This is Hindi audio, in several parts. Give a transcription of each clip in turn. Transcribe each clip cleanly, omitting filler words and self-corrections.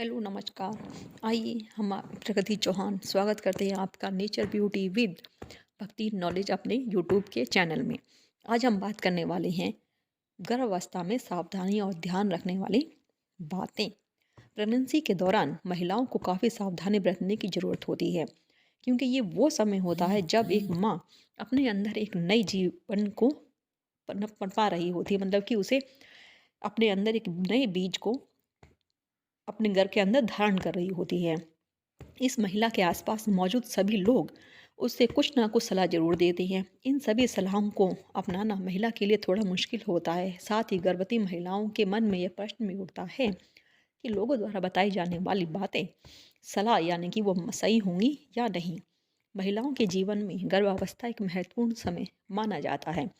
हेलो नमस्कार। आइए हम प्रगति चौहान स्वागत करते हैं आपका नेचर ब्यूटी विद भक्ति नॉलेज अपने यूट्यूब के चैनल में। आज हम बात करने वाले हैं गर्भावस्था में सावधानी और ध्यान रखने वाली बातें। प्रेगनेंसी के दौरान महिलाओं को काफ़ी सावधानी बरतने की ज़रूरत होती है, क्योंकि ये वो समय होता है जब एक माँ अपने अंदर एक नई जीवन को पनप पनपा रही होती है, मतलब कि उसे अपने अंदर एक नए बीज को अपने घर के अंदर धारण कर रही होती है। इस महिला के आसपास मौजूद सभी लोग उससे कुछ ना कुछ सलाह जरूर देते हैं। इन सभी सलाहों को अपनाना महिला के लिए थोड़ा मुश्किल होता है। साथ ही गर्भवती महिलाओं के मन में यह प्रश्न भी उठता है कि लोगों द्वारा बताई जाने वाली बातें सलाह यानी कि वो सही होंगी या नहीं। महिलाओं के जीवन में गर्भावस्था एक महत्वपूर्ण समय माना जाता है।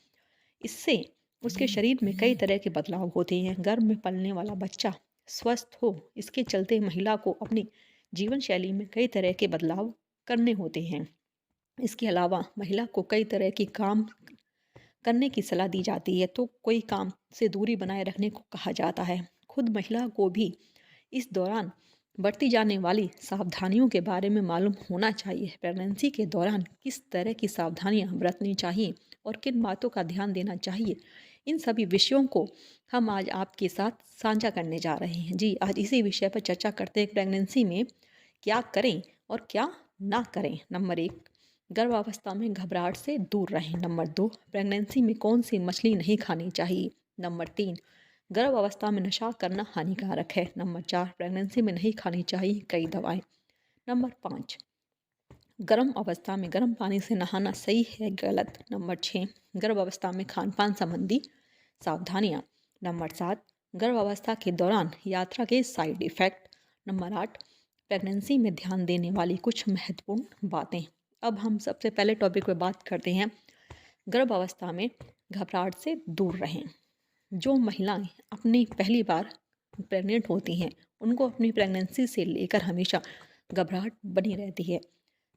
इससे उसके शरीर में कई तरह के बदलाव होते हैं। गर्भ में पलने वाला बच्चा स्वस्थ हो, इसके चलते महिला को अपनी जीवन शैली में कई तरह के बदलाव करने होते हैं। इसके अलावा महिला को कई तरह की काम करने की सलाह दी जाती है, तो कोई काम से दूरी बनाए रखने को कहा जाता है। खुद महिला को भी इस दौरान बरती जाने वाली सावधानियों के बारे में मालूम होना चाहिए। प्रेगनेंसी के दौरान किस तरह की सावधानियां बरतनी चाहिए और किन बातों का ध्यान देना चाहिए, इन सभी विषयों को हम आज आपके साथ साझा करने जा रहे हैं। जी, आज इसी विषय पर चर्चा करते हैं। प्रेगनेंसी में क्या करें और क्या ना करें। नंबर 1, गर्भावस्था में घबराहट से दूर रहें। नंबर 2, प्रेगनेंसी में कौन सी मछली नहीं खानी चाहिए। नंबर 3, गर्भ अवस्था में नशा करना हानिकारक है। नंबर 4, प्रेगनेंसी में नहीं खानी चाहिए कई दवाएं। नंबर 5, गर्म अवस्था में गर्म पानी से नहाना सही है गलत। नंबर 6, गर्भ अवस्था में खान पान संबंधी सावधानियाँ। नंबर 7, गर्भ अवस्था के दौरान यात्रा के साइड इफ़ेक्ट। नंबर 8, प्रेगनेंसी में ध्यान देने वाली कुछ महत्वपूर्ण बातें। अब हम सबसे पहले टॉपिक पर बात करते हैं, गर्भ अवस्था में घबराहट से दूर रहें। जो महिलाएं अपनी पहली बार प्रेग्नेंट होती हैं, उनको अपनी प्रेगनेंसी से लेकर हमेशा घबराहट बनी रहती है।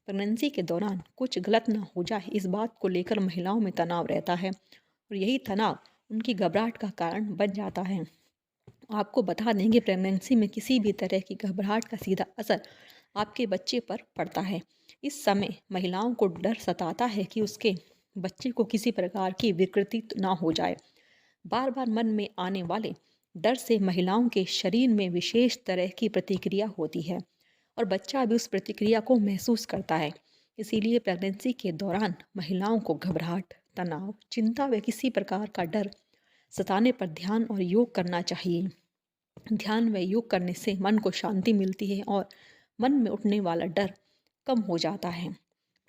प्रेगनेंसी के दौरान कुछ गलत ना हो जाए, इस बात को लेकर महिलाओं में तनाव रहता है और यही तनाव उनकी घबराहट का कारण बन जाता है। आपको बता दें कि प्रेगनेंसी में किसी भी तरह की घबराहट का सीधा असर आपके बच्चे पर पड़ता है। इस समय महिलाओं को डर सताता है कि उसके बच्चे को किसी प्रकार की विकृति ना हो जाए। बार बार मन में आने वाले डर से महिलाओं के शरीर में विशेष तरह की प्रतिक्रिया होती है और बच्चा भी उस प्रतिक्रिया को महसूस करता है। इसीलिए प्रेगनेंसी के दौरान महिलाओं को घबराहट, तनाव, चिंता व किसी प्रकार का डर सताने पर ध्यान और योग करना चाहिए। ध्यान व योग करने से मन को शांति मिलती है और मन में उठने वाला डर कम हो जाता है।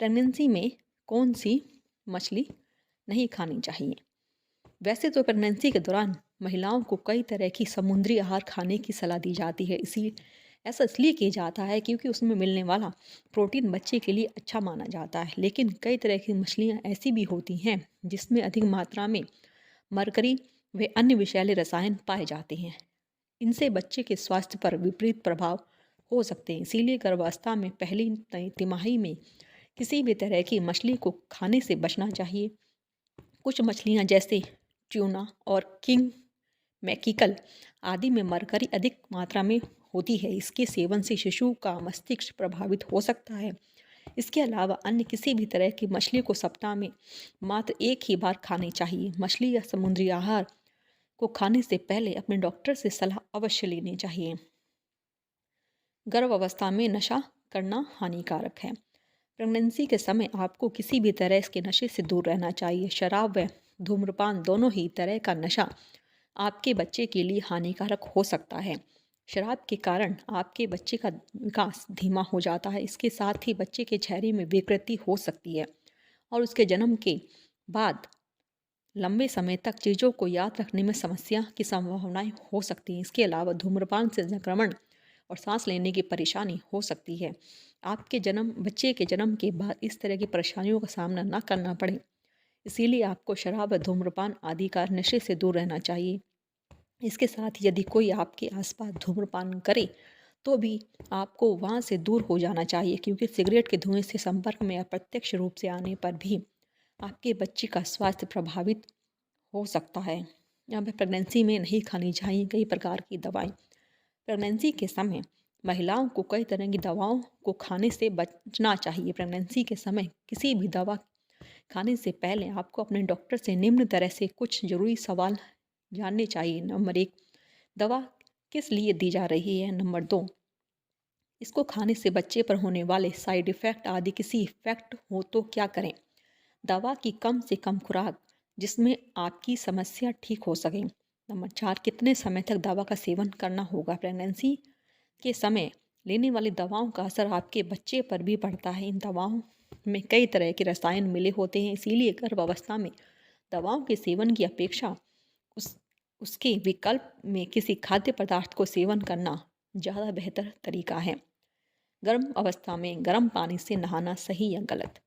प्रेगनेंसी में कौन सी मछली नहीं खानी चाहिए। वैसे तो प्रेगनेंसी के दौरान महिलाओं को कई तरह की समुद्री आहार खाने की सलाह दी जाती है। ऐसा इसलिए किया जाता है क्योंकि उसमें मिलने वाला प्रोटीन बच्चे के लिए अच्छा माना जाता है। लेकिन कई तरह की मछलियाँ ऐसी भी होती हैं जिसमें अधिक मात्रा में मरकरी व अन्य विषैले रसायन पाए जाते हैं। इनसे बच्चे के स्वास्थ्य पर विपरीत प्रभाव हो सकते हैं। इसीलिए गर्भावस्था में पहली तिमाही में किसी भी तरह की मछली को खाने से बचना चाहिए। कुछ मछलियाँ जैसे ट्यूना और किंग मैकिकल आदि में मरकरी अधिक मात्रा में होती है। इसके सेवन से शिशु का मस्तिष्क प्रभावित हो सकता है। इसके अलावा अन्य किसी भी तरह की मछली को सप्ताह में मात्र एक ही बार खानी चाहिए। मछली या समुद्री आहार को खाने से पहले अपने डॉक्टर से सलाह अवश्य लेनी चाहिए। गर्भ अवस्था में नशा करना हानिकारक है। प्रेगनेंसी के समय आपको किसी भी तरह के नशे से दूर रहना चाहिए। शराब व धूम्रपान दोनों ही तरह का नशा आपके बच्चे के लिए हानिकारक हो सकता है। शराब के कारण आपके बच्चे का विकास धीमा हो जाता है। इसके साथ ही बच्चे के चेहरे में विकृति हो सकती है और उसके जन्म के बाद लंबे समय तक चीज़ों को याद रखने में समस्या की संभावनाएं हो सकती हैं। इसके अलावा धूम्रपान से संक्रमण और सांस लेने की परेशानी हो सकती है। आपके बच्चे के जन्म के बाद इस तरह की परेशानियों का सामना न करना पड़े, इसीलिए आपको शराब व धूम्रपान आदि का नशे से दूर रहना चाहिए। इसके साथ यदि कोई आपके आसपास धूम्रपान करे तो भी आपको वहाँ से दूर हो जाना चाहिए, क्योंकि सिगरेट के धुएं से संपर्क में अप्रत्यक्ष रूप से आने पर भी आपके बच्चे का स्वास्थ्य प्रभावित हो सकता है। यहाँ पे प्रेगनेंसी में नहीं खानी चाहिए कई प्रकार की दवाएं। प्रेगनेंसी के समय महिलाओं को कई तरह की दवाओं को खाने से बचना चाहिए। प्रेगनेंसी के समय किसी भी दवा खाने से पहले आपको अपने डॉक्टर से निम्न तरह से कुछ ज़रूरी सवाल जानने चाहिए। नंबर 1, दवा किस लिए दी जा रही है? नंबर 2, इसको खाने से बच्चे पर होने वाले साइड इफ़ेक्ट आदि किसी इफ़ेक्ट हो तो क्या करें? दवा की कम से कम खुराक जिसमें आपकी समस्या ठीक हो सके। नंबर 4, कितने समय तक दवा का सेवन करना होगा? प्रेगनेंसी के समय लेने वाली दवाओं का असर आपके बच्चे पर भी पड़ता है। इन दवाओं में कई तरह के रसायन मिले होते हैं, इसीलिए गर्भावस्था में दवाओं के सेवन की अपेक्षा उस उसके विकल्प में किसी खाद्य पदार्थ को सेवन करना ज़्यादा बेहतर तरीका है। गर्म अवस्था में गर्म पानी से नहाना सही या गलत?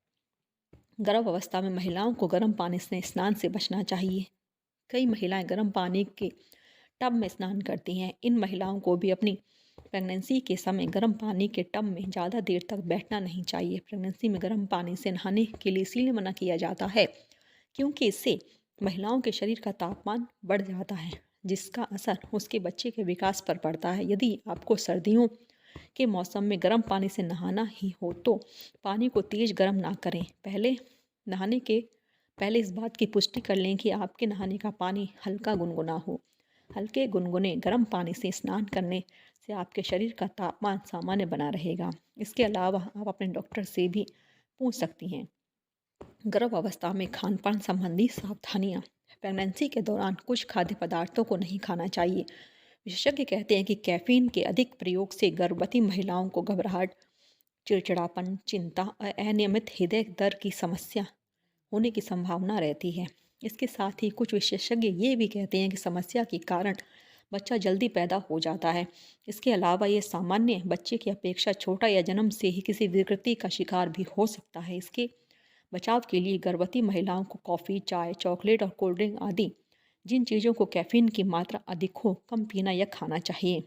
गर्भ अवस्था में महिलाओं को गर्म पानी से स्नान से बचना चाहिए। कई महिलाएं गर्म पानी के टब में स्नान करती हैं। इन महिलाओं को भी अपनी प्रेगनेंसी के समय गर्म पानी के टब में ज़्यादा देर तक बैठना नहीं चाहिए। प्रेगनेंसी में गर्म पानी से नहाने के लिए इसीलिए मना किया जाता है क्योंकि इससे महिलाओं के शरीर का तापमान बढ़ जाता है, जिसका असर उसके बच्चे के विकास पर पड़ता है। यदि आपको सर्दियों के मौसम में गर्म पानी से नहाना ही हो तो पानी को तेज़ गर्म ना करें। नहाने के पहले इस बात की पुष्टि कर लें कि आपके नहाने का पानी हल्का गुनगुना हो। हल्के गुनगुने गर्म पानी से स्नान करने से आपके शरीर का तापमान सामान्य बना रहेगा। इसके अलावा आप अपने डॉक्टर से भी पूछ सकती हैं। गर्भ अवस्था में खान-पान संबंधी सावधानियाँ। प्रेगनेंसी के दौरान कुछ खाद्य पदार्थों को नहीं खाना चाहिए। विशेषज्ञ कहते हैं कि कैफ़ीन के अधिक प्रयोग से गर्भवती महिलाओं को घबराहट, चिड़चिड़ापन, चिंता और अनियमित हृदय दर की समस्या होने की संभावना रहती है। इसके साथ ही कुछ विशेषज्ञ ये भी कहते हैं कि समस्या के कारण बच्चा जल्दी पैदा हो जाता है। इसके अलावा ये सामान्य बच्चे की अपेक्षा छोटा या जन्म से ही किसी विकृति का शिकार भी हो सकता है। इसके बचाव के लिए गर्भवती महिलाओं को कॉफ़ी, चाय, चॉकलेट और कोल्ड ड्रिंक आदि जिन चीज़ों को कैफ़ीन की मात्रा अधिक हो, कम पीना या खाना चाहिए।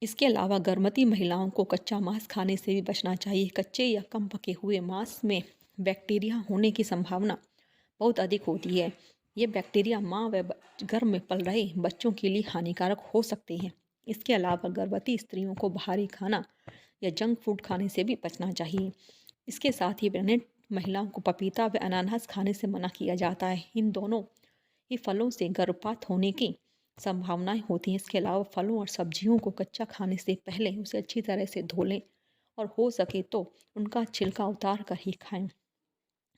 इसके अलावा गर्भवती महिलाओं को कच्चा मांस खाने से भी बचना चाहिए। कच्चे या कम पके हुए मांस में बैक्टीरिया होने की संभावना बहुत अधिक होती है। ये बैक्टीरिया माँ व गर्भ में पल रहे बच्चों के लिए हानिकारक हो सकते हैं। इसके अलावा गर्भवती स्त्रियों को बाहरी खाना या जंक फूड खाने से भी बचना चाहिए। इसके साथ ही प्रेग्नेंट महिलाओं को पपीता व अनानास खाने से मना किया जाता है। इन दोनों ही फलों से गर्भपात होने की संभावनाएं होती हैं। इसके अलावा फलों और सब्जियों को कच्चा खाने से पहले उसे अच्छी तरह से धो लें और हो सके तो उनका छिलका उतार कर ही खाएं।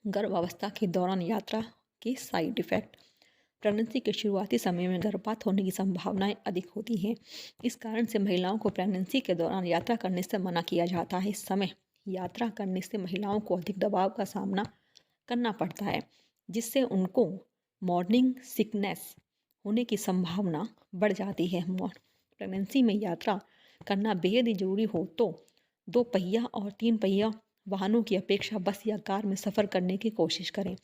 गर्भावस्था के दौरान यात्रा के साइड इफ़ेक्ट। प्रेगनेंसी के शुरुआती समय में गर्भपात होने की संभावनाएं अधिक होती हैं। इस कारण से महिलाओं को प्रेगनेंसी के दौरान यात्रा करने से मना किया जाता है। इस समय यात्रा करने से महिलाओं को अधिक दबाव का सामना करना पड़ता है, जिससे उनको मॉर्निंग सिकनेस होने की संभावना बढ़ जाती है। प्रेगनेंसी में यात्रा करना बेहद ही ज़रूरी हो तो 2 पहिया और 3 पहिया वाहनों की अपेक्षा बस या कार में सफ़र करने की कोशिश करें।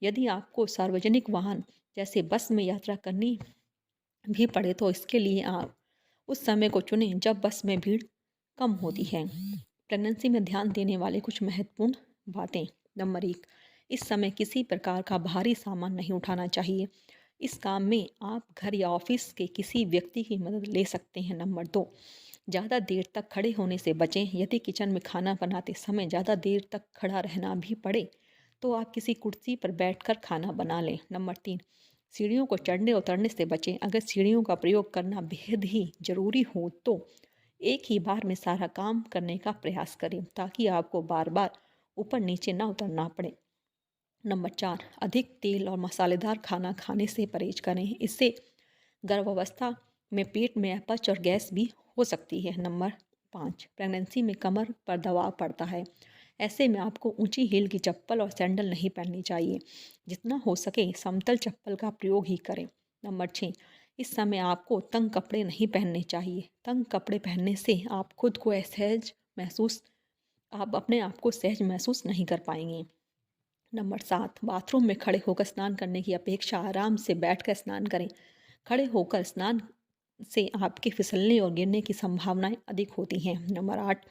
यदि आपको सार्वजनिक वाहन जैसे बस में यात्रा करनी भी पड़े तो इसके लिए आप उस समय को चुनें जब बस में भीड़ कम होती है। प्रेगनेंसी में ध्यान देने वाले कुछ महत्वपूर्ण बातें। नंबर 1, इस समय किसी प्रकार का भारी सामान नहीं उठाना चाहिए। इस काम में आप घर या ऑफिस के किसी व्यक्ति की मदद ले सकते हैं। नंबर 2, ज़्यादा देर तक खड़े होने से बचें। यदि किचन में खाना बनाते समय ज़्यादा देर तक खड़ा रहना भी पड़े तो आप किसी कुर्सी पर बैठकर खाना बना लें। नंबर 3, सीढ़ियों को चढ़ने उतरने से बचें। अगर सीढ़ियों का प्रयोग करना बेहद ही ज़रूरी हो तो एक ही बार में सारा काम करने का प्रयास करें ताकि आपको बार बार ऊपर नीचे ना उतरना पड़े। नंबर 4, अधिक तेल और मसालेदार खाना खाने से परहेज करें। इससे गर्भावस्था में पेट में अपच और गैस भी हो सकती है। नंबर 5, प्रेगनेंसी में कमर पर दबाव पड़ता है। ऐसे में आपको ऊंची हील की चप्पल और सैंडल नहीं पहननी चाहिए। जितना हो सके समतल चप्पल का प्रयोग ही करें। नंबर 6, इस समय आपको तंग कपड़े नहीं पहनने चाहिए। तंग कपड़े पहनने से आप खुद को असहज महसूस आप अपने आप को सहज महसूस नहीं कर पाएंगे। नंबर 7, बाथरूम में खड़े होकर स्नान करने की अपेक्षा आराम से बैठकर स्नान करें। खड़े होकर स्नान से आपके फिसलने और गिरने की संभावनाएं अधिक होती हैं। नंबर 8,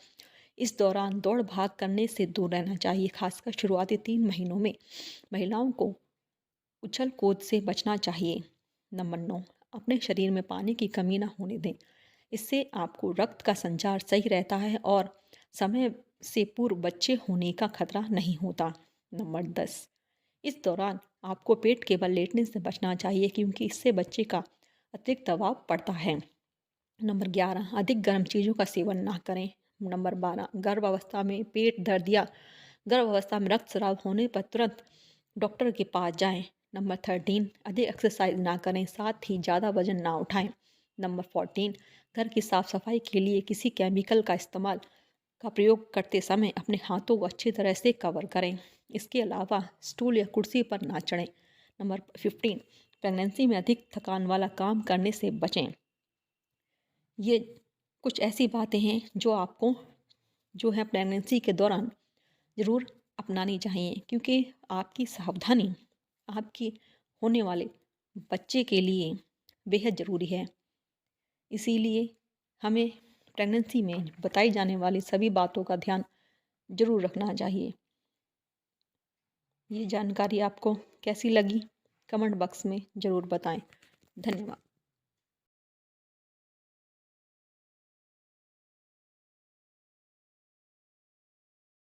इस दौरान दौड़ भाग करने से दूर रहना चाहिए। खासकर शुरुआती 3 महीनों में महिलाओं को उछल कूद से बचना चाहिए। नंबर 9, अपने शरीर में पानी की कमी ना होने दें। इससे आपको रक्त का संचार सही रहता है और समय से पूर्व बच्चे होने का खतरा नहीं होता। नंबर 10, इस दौरान आपको पेट के बल लेटने से बचना चाहिए क्योंकि इससे बच्चे का अतिरिक्त दबाव पड़ता है। नंबर 11, अधिक गर्म चीज़ों का सेवन ना करें। नंबर 12, गर्भावस्था में पेट दर्द या गर्भावस्था में रक्तस्राव होने पर तुरंत डॉक्टर के पास जाएं। नंबर 13, अधिक एक्सरसाइज ना करें, साथ ही ज़्यादा वजन ना उठाएं। नंबर 14, घर की साफ सफाई के लिए किसी केमिकल का प्रयोग करते समय अपने हाथों को अच्छी तरह से कवर करें। इसके अलावा स्टूल या कुर्सी पर ना चढ़ें। नंबर 15, प्रेगनेंसी में अधिक थकान वाला काम करने से बचें। ये कुछ ऐसी बातें हैं जो आपको जो है प्रेगनेंसी के दौरान ज़रूर अपनानी चाहिए क्योंकि आपकी सावधानी आपके होने वाले बच्चे के लिए बेहद ज़रूरी है। इसीलिए हमें प्रेगनेंसी में बताई जाने वाली सभी बातों का ध्यान ज़रूर रखना चाहिए। ये जानकारी आपको कैसी लगी? कमेंट बॉक्स में ज़रूर बताएं। धन्यवाद।